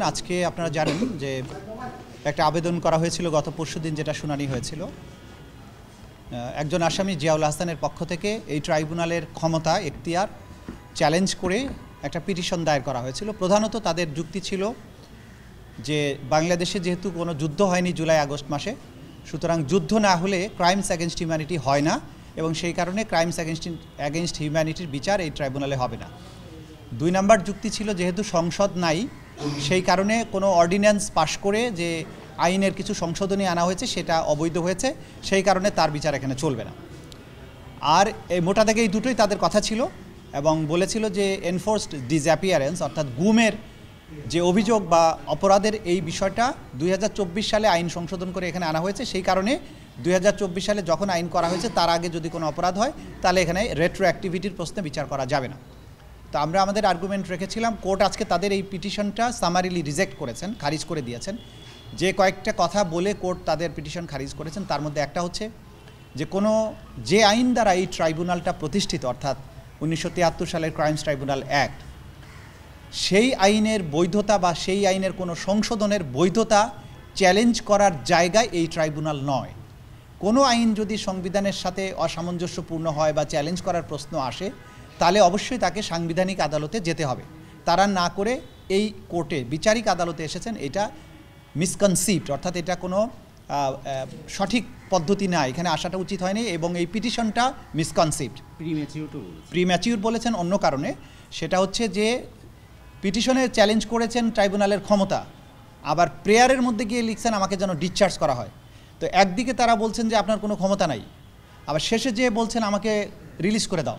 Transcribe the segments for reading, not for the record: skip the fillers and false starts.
আজকে আপনারা জানেন যে একটা আবেদন করা হয়েছিল গত পরশুদিন, যেটা শুনানি হয়েছিল। একজন আসামি জিয়াউল হাসানের পক্ষ থেকে এই ট্রাইব্যুনালের ক্ষমতা এখতিয়ার চ্যালেঞ্জ করে একটা পিটিশন দায়ের করা হয়েছিল। প্রধানত তাদের যুক্তি ছিল যে বাংলাদেশে যেহেতু কোনো যুদ্ধ হয়নি জুলাই আগস্ট মাসে, সুতরাং যুদ্ধ না হলে ক্রাইমস অ্যাগেনস্ট হিউম্যানিটি হয় না, এবং সেই কারণে ক্রাইমস অ্যাগেনস্ট হিউম্যানিটির বিচার এই ট্রাইব্যুনালে হবে না। 2 নম্বর যুক্তি ছিল যেহেতু সংসদ নাই, সেই কারণে কোনো অর্ডিন্যান্স পাশ করে যে আইনের কিছু সংশোধনী আনা হয়েছে সেটা অবৈধ হয়েছে, সেই কারণে তার বিচার এখানে চলবে না। আর এই মোটা দাগে এই দুটোই তাদের কথা ছিল, এবং বলেছিল যে এনফোর্সড ডিসঅ্যাপিয়ারেন্স অর্থাৎ গুমের যে অভিযোগ বা অপরাধের এই বিষয়টা 2024 সালে আইন সংশোধন করে এখানে আনা হয়েছে, সেই কারণে 2024 সালে যখন আইন করা হয়েছে তার আগে যদি কোনো অপরাধ হয় তাহলে এখানে রেট্রোঅ্যাক্টিভিটির প্রশ্নে বিচার করা যাবে না। তো আমরা আমাদের আর্গুমেন্ট রেখেছিলাম। কোর্ট আজকে তাদের এই পিটিশনটা সামারিলি রিজেক্ট করেছেন, খারিজ করে দিয়েছেন। যে কয়েকটা কথা বলে কোর্ট তাদের পিটিশন খারিজ করেছেন, তার মধ্যে একটা হচ্ছে যে যে আইন দ্বারা এই ট্রাইব্যুনালটা প্রতিষ্ঠিত, অর্থাৎ 1973 সালের ক্রাইমস ট্রাইব্যুনাল অ্যাক্ট, সেই আইনের বৈধতা বা সেই আইনের কোনো সংশোধনের বৈধতা চ্যালেঞ্জ করার জায়গায় এই ট্রাইব্যুনাল নয়। কোনো আইন যদি সংবিধানের সাথে অসামঞ্জস্যপূর্ণ হয় বা চ্যালেঞ্জ করার প্রশ্ন আসে, তাহলে অবশ্যই তাকে সাংবিধানিক আদালতে যেতে হবে। তারা না করে এই কোর্টে বিচারিক আদালতে এসেছেন, এটা মিসকনসিপ্ট, অর্থাৎ এটা কোনো সঠিক পদ্ধতি না, এখানে আসাটা উচিত হয়নি, এবং এই পিটিশনটা মিসকনসিপ্ট। প্রিম্যাচিউর বলেছেন অন্য কারণে, সেটা হচ্ছে যে পিটিশনে চ্যালেঞ্জ করেছেন ট্রাইব্যুনালের ক্ষমতা, আবার প্রেয়ারের মধ্যে গিয়ে লিখছেন আমাকে যেন ডিসচার্জ করা হয়। তো একদিকে তারা বলছেন যে আপনার কোনো ক্ষমতা নাই, আবার শেষে যেয়ে বলছেন আমাকে রিলিজ করে দাও।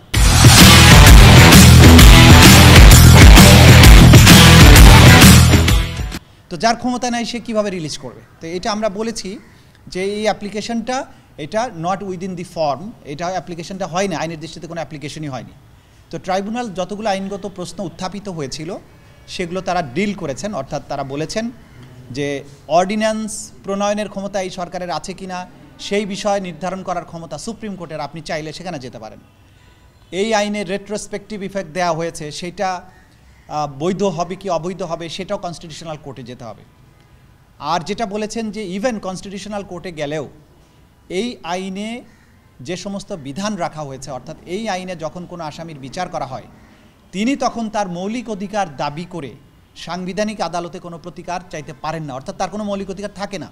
তো যার ক্ষমতা নাই সে কীভাবে রিলিজ করবে? তো এটা আমরা বলেছি যে এই অ্যাপ্লিকেশনটা এটা নট উইদিন দি ফর্ম, এটা অ্যাপ্লিকেশনটা হয়নি, আইনের দৃষ্টিতে কোনো অ্যাপ্লিকেশনই হয়নি। তো ট্রাইব্যুনাল যতগুলো আইনগত প্রশ্ন উত্থাপিত হয়েছিল সেগুলো তারা ডিল করেছেন, অর্থাৎ তারা বলেছেন যে অর্ডিন্যান্স প্রণয়নের ক্ষমতা এই সরকারের আছে কি না সেই বিষয় নির্ধারণ করার ক্ষমতা সুপ্রিম কোর্টের, আপনি চাইলে সেখানে যেতে পারেন। এই আইনের রেট্রোস্পেক্টিভ ইফেক্ট দেওয়া হয়েছে, সেটা বৈধ হবে কি অবৈধ হবে সেটাও কনস্টিটিউশনাল কোর্টে যেতে হবে। আর যেটা বলেছেন যে ইভেন কনস্টিটিউশনাল কোর্টে গেলেও এই আইনে যে সমস্ত বিধান রাখা হয়েছে, অর্থাৎ এই আইনে যখন কোনো আসামির বিচার করা হয় তিনি তখন তার মৌলিক অধিকার দাবি করে সাংবিধানিক আদালতে কোনো প্রতিকার চাইতে পারেন না, অর্থাৎ তার কোনো মৌলিক অধিকার থাকে না।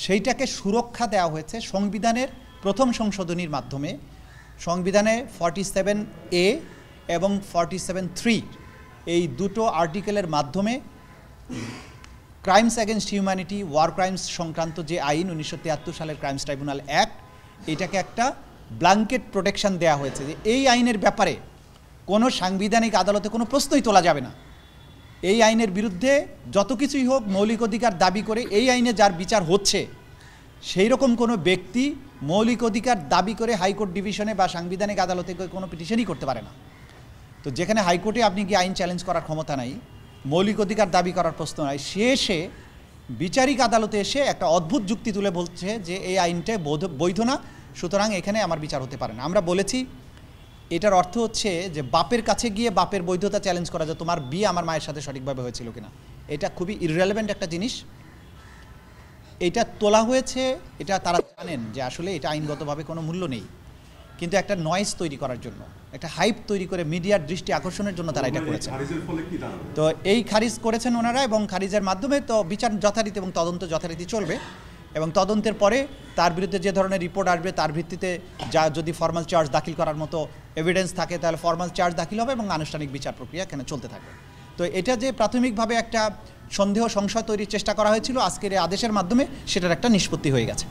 সেইটাকে সুরক্ষা দেওয়া হয়েছে সংবিধানের প্রথম সংশোধনীর মাধ্যমে। সংবিধানে 47A এবং 47(3) এই দুটো আর্টিকেলের মাধ্যমে crimes against humanity, war crimes সংক্রান্ত যে আইন 1973 সালের ক্রাইমস ট্রাইব্যুনাল অ্যাক্ট, এটাকে একটা ব্ল্যাঙ্কেট প্রোটেকশন দেওয়া হয়েছে যে এই আইনের ব্যাপারে কোনো সাংবিধানিক আদালতে কোনো প্রশ্নই তোলা যাবে না। এই আইনের বিরুদ্ধে যত কিছুই হোক মৌলিক অধিকার দাবি করে এই আইনে যার বিচার হচ্ছে সেই রকম কোনো ব্যক্তি মৌলিক অধিকার দাবি করে হাইকোর্ট ডিভিশনে বা সাংবিধানিক আদালতে কোনো পিটিশনই করতে পারে না। তো যেখানে হাইকোর্টে আপনি কি আইন চ্যালেঞ্জ করার ক্ষমতা নাই, মৌলিক অধিকার দাবি করার প্রশ্ন নাই, সে বিচারিক আদালতে এসে একটা অদ্ভুত যুক্তি তুলে বলছে যে এই আইনটা বৈধ না, সুতরাং এখানে আমার বিচার হতে পারে না। আমরা বলেছি এটার অর্থ হচ্ছে যে বাপের কাছে গিয়ে বাপের বৈধতা চ্যালেঞ্জ করা যায়, তোমার বিয়ে আমার মায়ের সাথে সঠিকভাবে হয়েছিল কিনা। এটা খুবই ইররেলেভেন্ট একটা জিনিস। এটা তোলা হয়েছে, এটা তারা জানেন যে আসলে এটা আইনগতভাবে কোনো মূল্য নেই, কিন্তু একটা নয়েজ তৈরি করার জন্য, একটা হাইপ তৈরি করে মিডিয়ার দৃষ্টি আকর্ষণের জন্য তারা এটা করেছে। তো এই খারিজ করেছেন ওনারা, এবং খারিজের মাধ্যমে তো বিচার যথারীতি এবং তদন্ত যথারীতি চলবে, এবং তদন্তের পরে তার বিরুদ্ধে যে ধরনের রিপোর্ট আসবে তার ভিত্তিতে যা যদি ফর্মাল চার্জ দাখিল করার মতো এভিডেন্স থাকে তাহলে ফর্মাল চার্জ দাখিল হবে এবং আনুষ্ঠানিক বিচার প্রক্রিয়া এখানে চলতে থাকবে। তো এটা যে প্রাথমিকভাবে একটা সন্দেহ সংশয় তৈরির চেষ্টা করা হয়েছিল, আজকের এই আদেশের মাধ্যমে সেটার একটা নিষ্পত্তি হয়ে গেছে।